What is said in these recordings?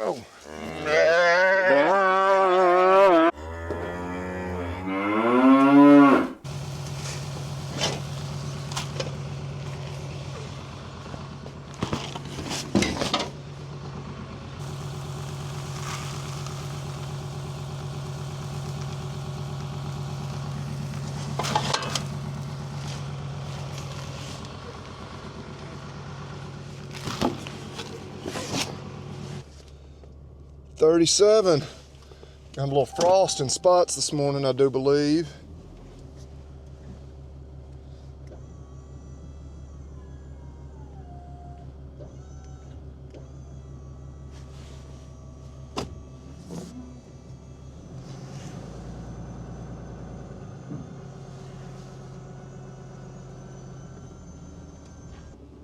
Oh. 37. Got a little frost in spots this morning, I do believe.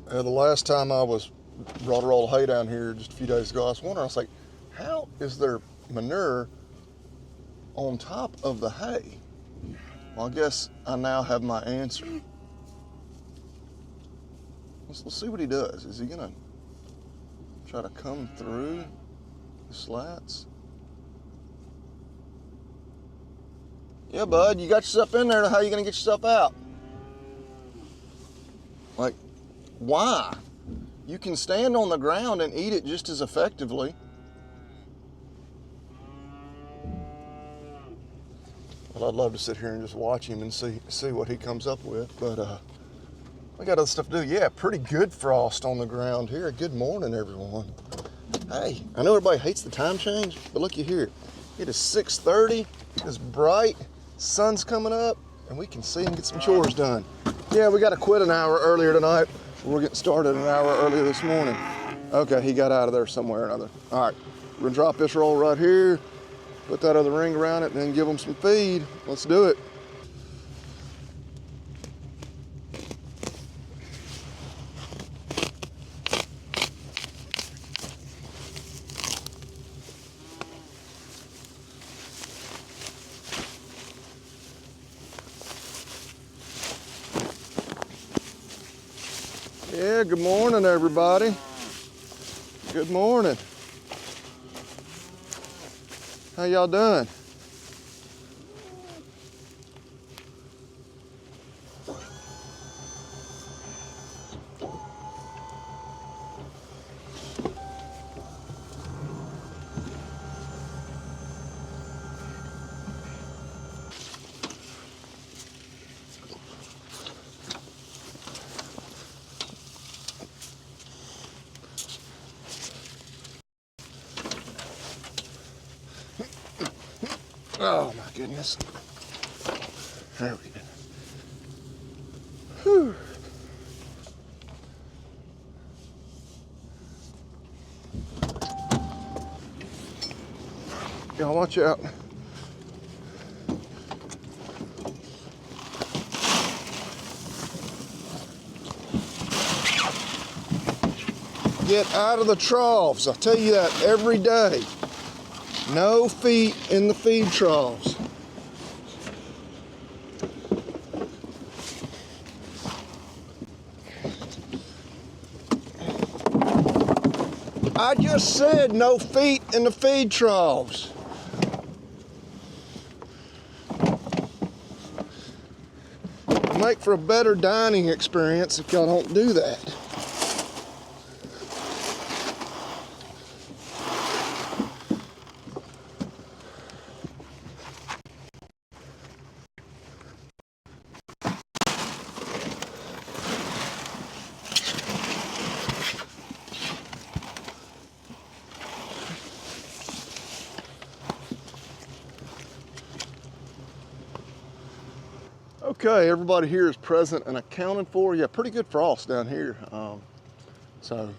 The last time I brought a roll of hay down here just a few days ago, I was wondering, I was like, how is there manure on top of the hay? Well, I guess I now have my answer. Let's see what he does. Is he gonna try to come through the slats? Yeah, bud, you got yourself in there. How are you gonna get yourself out? Like, why? You can stand on the ground and eat it just as effectively. Well, I'd love to sit here and just watch him and see what he comes up with, but we got other stuff to do. Yeah, pretty good frost on the ground here. Good morning, everyone. Hey, I know everybody hates the time change, but looky here. It is 6:30. It's bright. Sun's coming up, and we can see and get some chores done. Yeah, we got to quit an hour earlier tonight. We're getting started an hour earlier this morning. Okay, he got out of there somewhere or another. All right, we're gonna drop this roll right here, put that other ring around it, and then give them some feed. Let's do it. Yeah, good morning, everybody. Good morning. How y'all doing? Oh my goodness. There we go. Whew. Y'all watch out. Get out of the troughs. I tell you that every day. No feet in the feed troughs. I just said no feet in the feed troughs. Make for a better dining experience if y'all don't do that. Okay, everybody here is present and accounted for. Yeah, pretty good frost down here. So,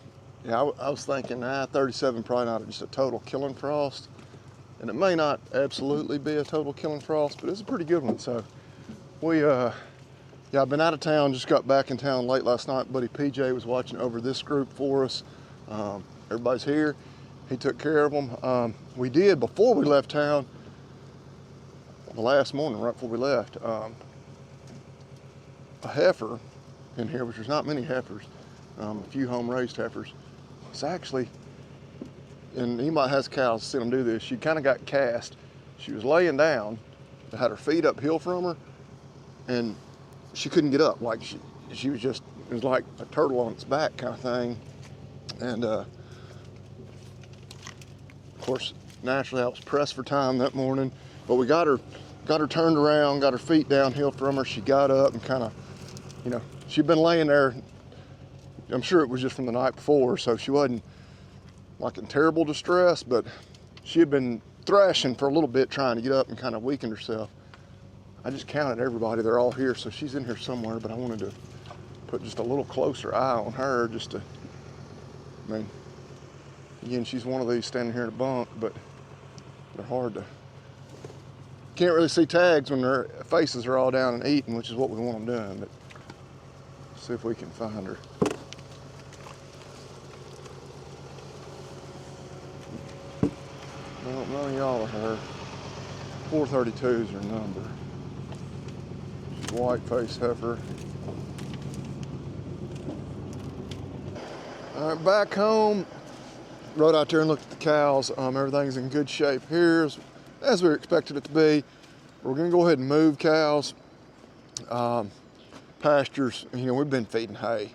yeah, I was thinking, 37 probably not just a total killing frost. And it may not absolutely be a total killing frost, but it's a pretty good one. So, yeah, I've been out of town, just got back in town late last night. Buddy PJ was watching over this group for us. Everybody's here. He took care of them. We did, before we left town, the last morning, right before we left, a heifer in here, which there's not many heifers, a few home-raised heifers. It's actually, and he might has cows, seen them do this. She kind of got cast. She was laying down, had her feet uphill from her, and she couldn't get up. Like she was just, it was like a turtle on its back kind of thing. And of course, naturally I was pressed for time that morning, but we got her turned around, got her feet downhill from her. She got up and kind of, you know, she'd been laying there. I'm sure it was just from the night before, so she wasn't like in terrible distress, but she had been thrashing for a little bit trying to get up and kind of weakened herself. I just counted everybody. They're all here, so she's in here somewhere, but I wanted to put just a little closer eye on her just to, I mean, again, she's one of these standing here in a bunk, but they're hard to, can't really see tags when their faces are all down and eating, which is what we want them doing, but see if we can find her. Well, none of y'all are her. 432 is her number. She's a white-faced heifer. All right, back home. Rode out there and looked at the cows. Everything's in good shape here, as we expected it to be. We're gonna go ahead and move cows. Pastures, you know, we've been feeding hay.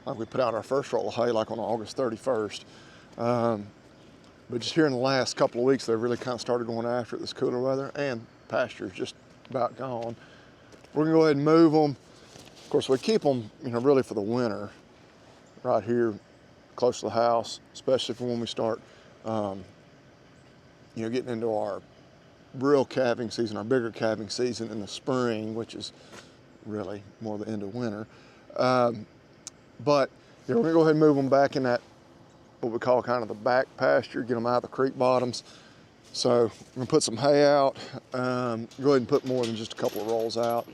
Like we put out our first roll of hay like on August 31st. But just here in the last couple of weeks, they've really kind of started going after it, this cooler weather, and pasture's just about gone. We're gonna go ahead and move them. Of course, we keep them, you know, really for the winter, right here, close to the house, especially for when we start, you know, getting into our real calving season, our bigger calving season in the spring, which is really more the end of winter. But yeah, we're gonna go ahead and move them back in that, what we call kind of the back pasture, get them out of the creek bottoms. So I'm gonna put some hay out, go ahead and put more than just a couple of rolls out.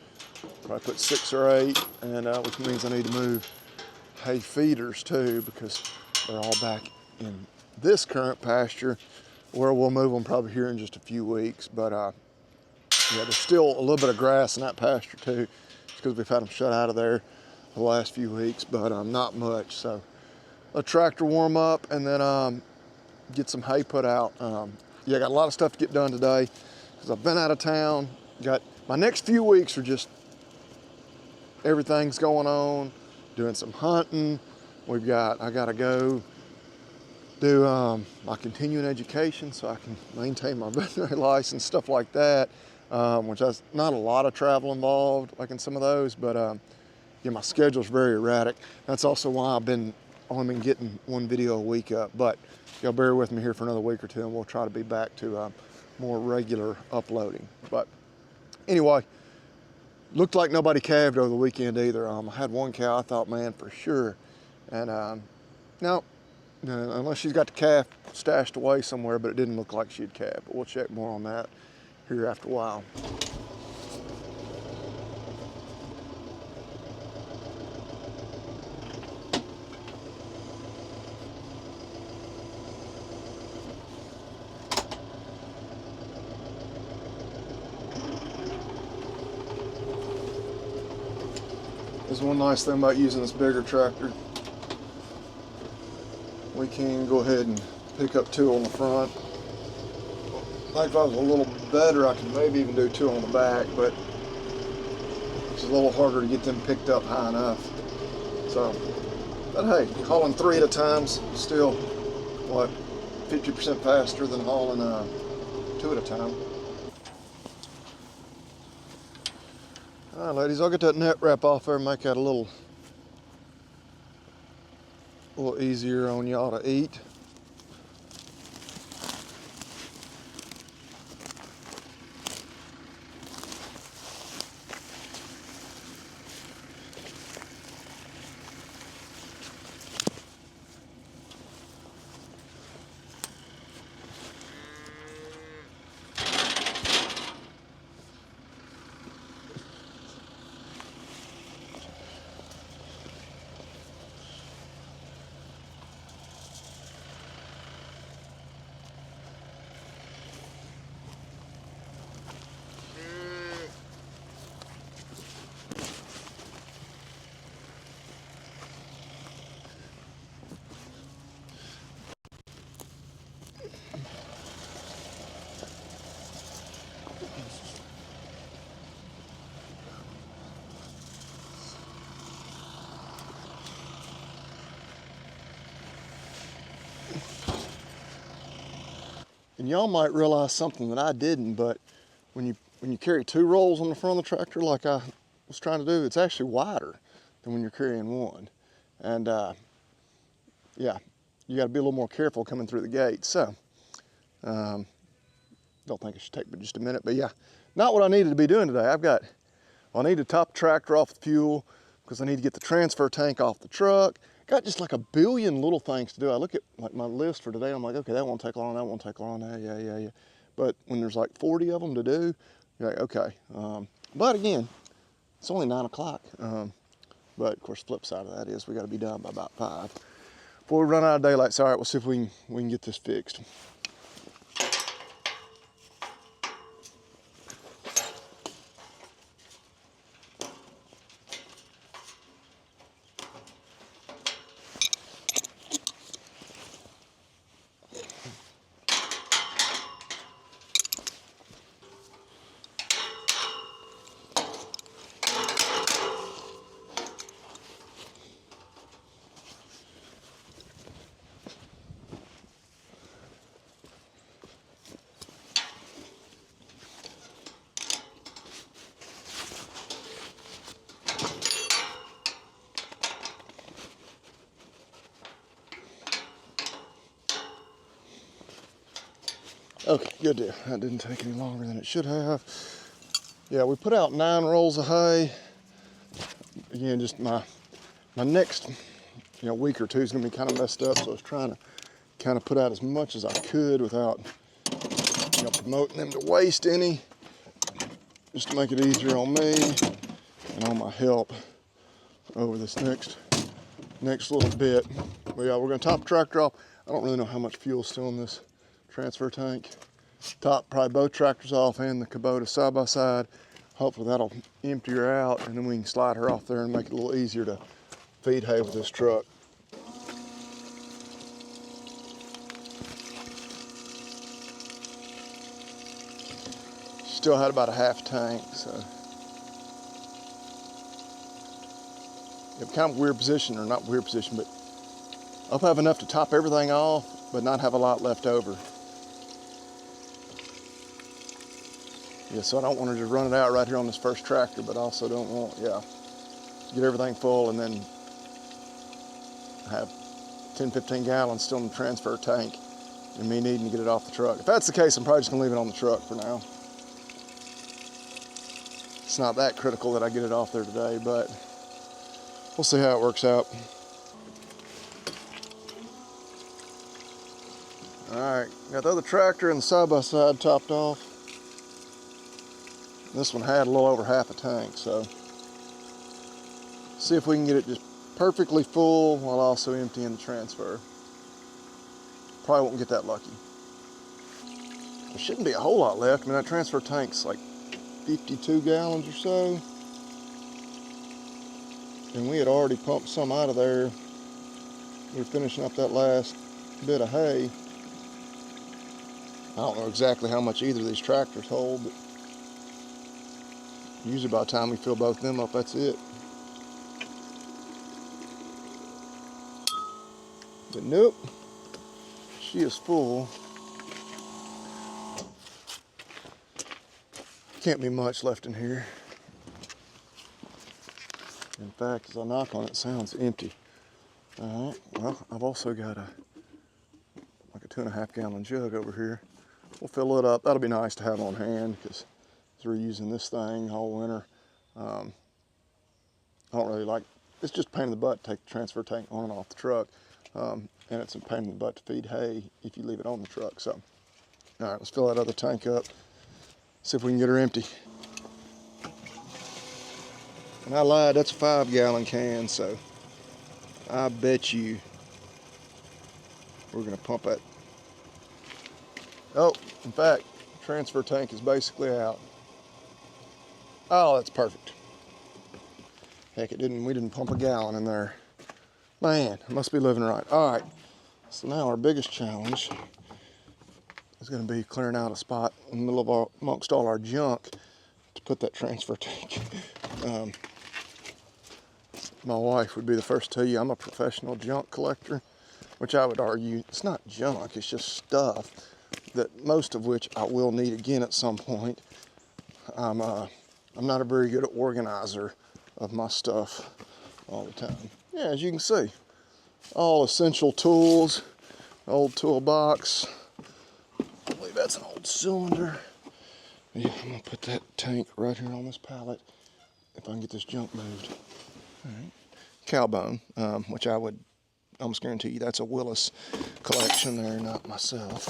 Probably put 6 or 8, and which means I need to move hay feeders too, because they're all back in this current pasture, where we'll move them probably here in just a few weeks. But yeah, there's still a little bit of grass in that pasture too, because we've had them shut out of there the last few weeks, but not much. So a tractor warm up, and then get some hay put out. Yeah, I got a lot of stuff to get done today because I've been out of town. Got my next few weeks are just everything's going on, doing some hunting. I gotta go do my continuing education so I can maintain my veterinary license, stuff like that, which has not a lot of travel involved like in some of those, but yeah, my schedule's very erratic. That's also why I've only been getting one video a week up, but y'all bear with me here for another week or two and we'll try to be back to more regular uploading. But anyway, looked like nobody calved over the weekend either. I had one cow I thought, man, for sure, and no, unless she's got the calf stashed away somewhere, but it didn't look like she'd calved. But we'll check more on that here after a while. There's one nice thing about using this bigger tractor. We can go ahead and pick up 2 on the front. I think if I was a little better, I could maybe even do 2 on the back, but it's a little harder to get them picked up high enough. So, but hey, hauling 3 at a time's still, what, 50% faster than hauling 2 at a time. All right, ladies, I'll get that net wrap off there and make that a little easier on y'all to eat. And y'all might realize something that I didn't, but when you carry 2 rolls on the front of the tractor like I was trying to do, it's actually wider than when you're carrying 1. And yeah, you got to be a little more careful coming through the gate. So, don't think it should take but just a minute, but yeah, not what I needed to be doing today. I need to top the tractor off the fuel because I need to get the transfer tank off the truck. Got just like a billion little things to do. I look at like my list for today. I'm like, okay, that won't take long. That won't take long. Yeah. But when there's like 40 of them to do, you're like, okay. But again, it's only 9 o'clock. But of course, flip side of that is we got to be done by about 5 before we run out of daylight. So all right, we'll see if we can get this fixed. Okay, good deal. That didn't take any longer than it should have. Yeah, we put out 9 rolls of hay. Again, just my next week or two is gonna be kind of messed up, so I was trying to kind of put out as much as I could without promoting them to waste any, just to make it easier on me and on my help over this next little bit. But yeah, we're gonna top the tractor off. I don't really know how much fuel's still in this transfer tank. Top probably both tractors off and the Kubota side by side. Hopefully that'll empty her out, and then we can slide her off there and make it a little easier to feed hay with this truck. Still had about a half tank, so kind of weird position, or not weird position, but I'll have enough to top everything off, but not have a lot left over. Yeah, so I don't want to just run it out right here on this first tractor, but also don't want, get everything full and then have 10, 15 gallons still in the transfer tank and me needing to get it off the truck. If that's the case, I'm probably just gonna leave it on the truck for now. It's not that critical that I get it off there today, but we'll see how it works out. All right, got the other tractor and the side-by-side topped off. This one had a little over half a tank, so see if we can get it just perfectly full while also emptying the transfer. Probably won't get that lucky. There shouldn't be a whole lot left. I mean, that transfer tank's like 52 gallons or so. And we had already pumped some out of there. We were finishing up that last bit of hay. I don't know exactly how much either of these tractors hold, but usually by the time we fill both of them up, that's it. But nope, she is full. Can't be much left in here. In fact, as I knock on it, it sounds empty. All right, well, I've also got like a 2.5 gallon jug over here. We'll fill it up. That'll be nice to have on hand because we're using this thing all winter. I don't really like, it's just a pain in the butt to take the transfer tank on and off the truck. And it's a pain in the butt to feed hay if you leave it on the truck. So, all right, let's fill that other tank up. See if we can get her empty. And I lied, that's a 5 gallon can, so I bet you we're gonna pump that. Oh, in fact, transfer tank is basically out. Oh, that's perfect. Heck, we didn't pump a gallon in there. Man, I must be living right. All right, so now our biggest challenge is gonna be clearing out a spot in the middle of amongst all our junk to put that transfer tank. My wife would be the first to tell you I'm a professional junk collector, which I would argue it's not junk, it's just stuff that most of which I will need again at some point. I'm not a very good organizer of my stuff all the time. Yeah, as you can see, all essential tools, old toolbox. I believe that's an old cylinder. Yeah, I'm gonna put that tank right here on this pallet if I can get this junk moved. All right. Cowbone, which I would almost guarantee you that's a Willis collection there, not myself.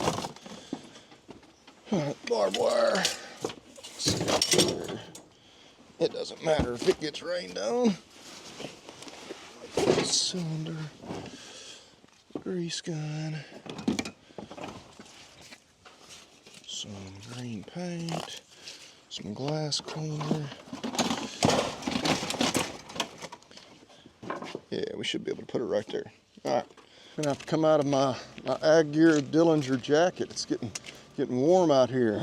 All right, barbed wire. Let's see here. It doesn't matter if it gets rained on. Cylinder, grease gun, some green paint, some glass cleaner. Yeah, we should be able to put it right there. All right, I'm gonna have to come out of my Ag Gear Dillinger jacket. It's getting warm out here,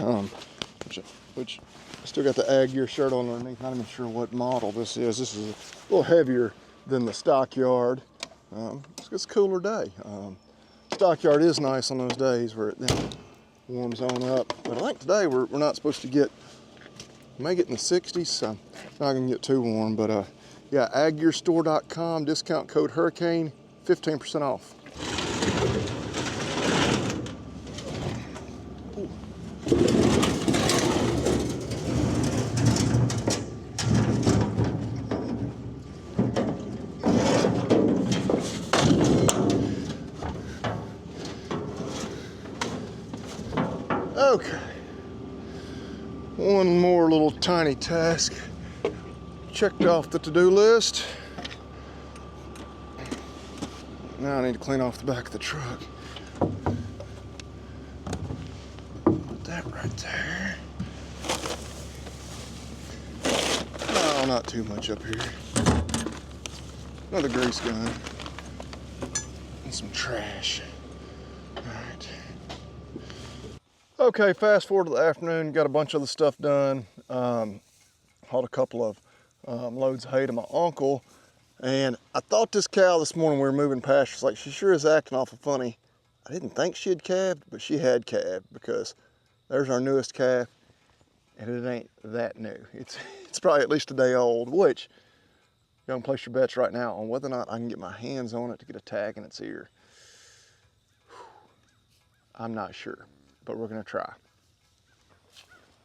which I still got the Ag Gear shirt on underneath. Not even sure what model this is. This is a little heavier than the Stockyard. It's a cooler day. Stockyard is nice on those days where it then warms on up. But I think today we're not supposed to get, we may get in the 60s, so not gonna get too warm. But yeah, aggearstore.com, discount code Hurricane, 15% off. Okay, one more little tiny task checked off the to-do list. Now I need to clean off the back of the truck. Put that right there. No, not too much up here. Another grease gun and some trash. All right. Okay, fast forward to the afternoon, got a bunch of the stuff done. Hauled a couple of loads of hay to my uncle. And I thought this cow this morning we were moving past, she's like, she sure is acting awful funny. I didn't think she had calved, but she had calved because there's our newest calf and it ain't that new. It's probably at least a day old, which you can place your bets right now on whether or not I can get my hands on it to get a tag in its ear. I'm not sure, but we're gonna try.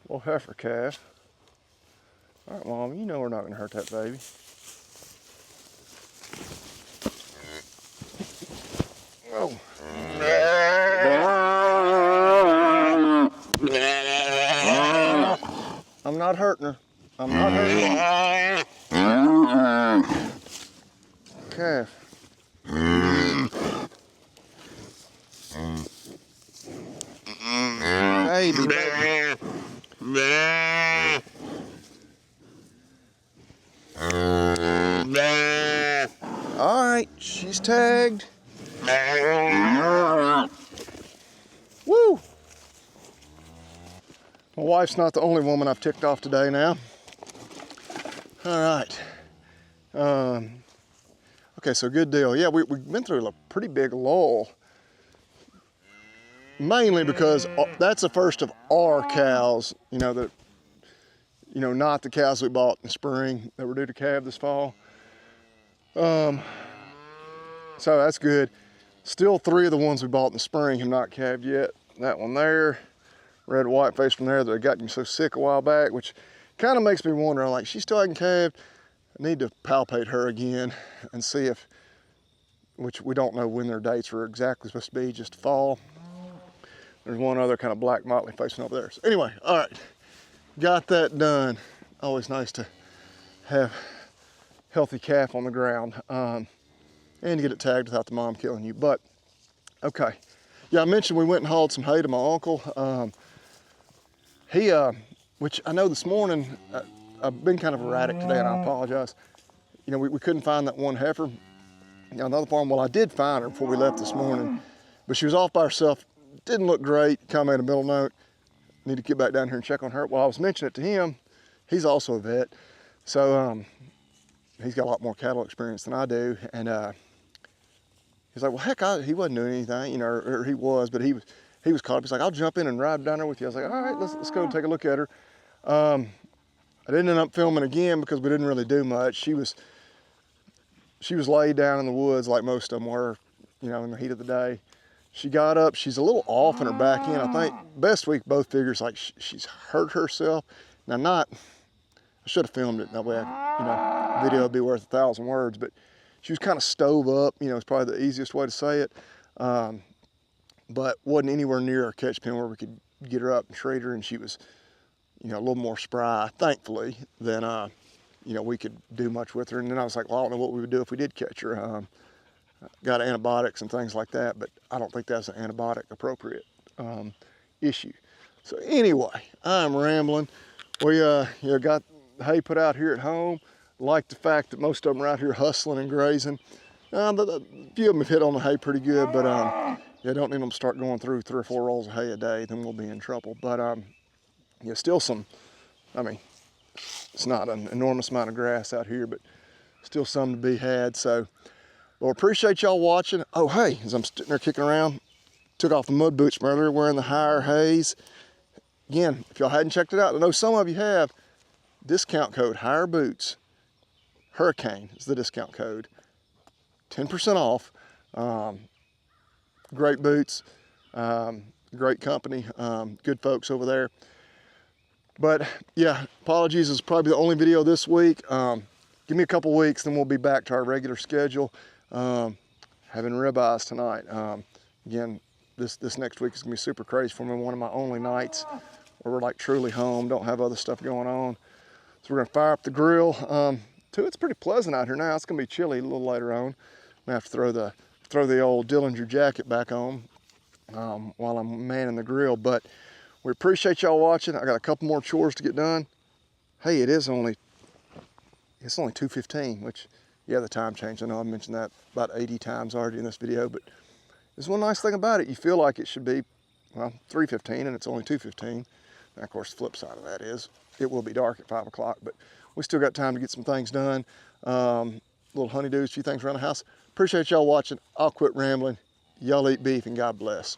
Little heifer calf. All right, Mom, you know we're not gonna hurt that baby. Oh. I'm not hurting her. I'm not hurting her. Calf. Baby, baby. All right, she's tagged. Woo! My wife's not the only woman I've ticked off today now. All right. Okay, so good deal. Yeah, we've been through a pretty big lull. Mainly because that's the first of our cows, not the cows we bought in the spring that were due to calve this fall. So that's good. Still 3 of the ones we bought in the spring have not calved yet. That one there, red white face from there that got me so sick a while back, which kind of makes me wonder, I'm like, she still hasn't calved. I need to palpate her again and see if, which we don't know when their dates are exactly supposed to be, just fall. There's one other kind of black motley facing over there. So anyway, all right, got that done. Always nice to have healthy calf on the ground and to get it tagged without the mom killing you. But okay, yeah, I mentioned we went and hauled some hay to my uncle. Which I know this morning, I've been kind of erratic today and I apologize. We couldn't find that one heifer. On the other farm, well, I did find her before we left this morning, but she was off by herself. Didn't look great. Kind of made a middle note. Need to get back down here and check on her. Well, I was mentioning it to him. He's also a vet. So he's got a lot more cattle experience than I do. And He's like, well, heck, he wasn't doing anything, you know, or he was, but he was caught up. He's like, I'll jump in and ride down there with you. I was like, all right, let's go take a look at her. I didn't end up filming again because we didn't really do much. She was laid down in the woods like most of them were, you know, in the heat of the day. She got up. She's a little off in her back end. I think best we both figures like she's hurt herself. Now, I should have filmed it that way. You know, video would be worth 1,000 words. But she was kind of stove up. You know, it's probably the easiest way to say it. But wasn't anywhere near our catch pen where we could get her up and treat her. And she was, you know, a little more spry, thankfully, than you know, we could do much with her. And then I was like, well, I don't know what we would do if we did catch her. Got antibiotics and things like that, but I don't think that's an antibiotic appropriate issue. So anyway, I'm rambling. We you know, got hay put out here at home. Like the fact that most of them are out here hustling and grazing. A few of them have hit on the hay pretty good, but you don't need them to start going through 3 or 4 rolls of hay a day, then we'll be in trouble. But yeah, still some, I mean, it's not an enormous amount of grass out here, but still some to be had. So, well, appreciate y'all watching. Oh, hey, as I'm sitting there kicking around, took off the mud boots from earlier, wearing the higher haze. Again, if y'all hadn't checked it out, I know some of you have, discount code higher boots. Hurricane is the discount code. 10% off. Great boots, great company, good folks over there. But yeah, apologies, it's probably the only video this week. Give me a couple weeks, then we'll be back to our regular schedule. Having ribeyes tonight. Again, this next week is gonna be super crazy for me. One of my only nights where we're like truly home, don't have other stuff going on. So we're gonna fire up the grill. Too, it's pretty pleasant out here now. It's gonna be chilly a little later on. I'm gonna have to throw the old Dillinger jacket back on while I'm manning the grill. But we appreciate y'all watching. I got a couple more chores to get done. Hey, it's only 2:15, which, yeah, the time changed. I know I've mentioned that about 80 times already in this video, but there's one nice thing about it. You feel like it should be, well, 3:15 and it's only 2:15. And of course, the flip side of that is it will be dark at 5 o'clock, but we still got time to get some things done. Little honeydews, a few things around the house. Appreciate y'all watching. I'll quit rambling. Y'all eat beef and God bless.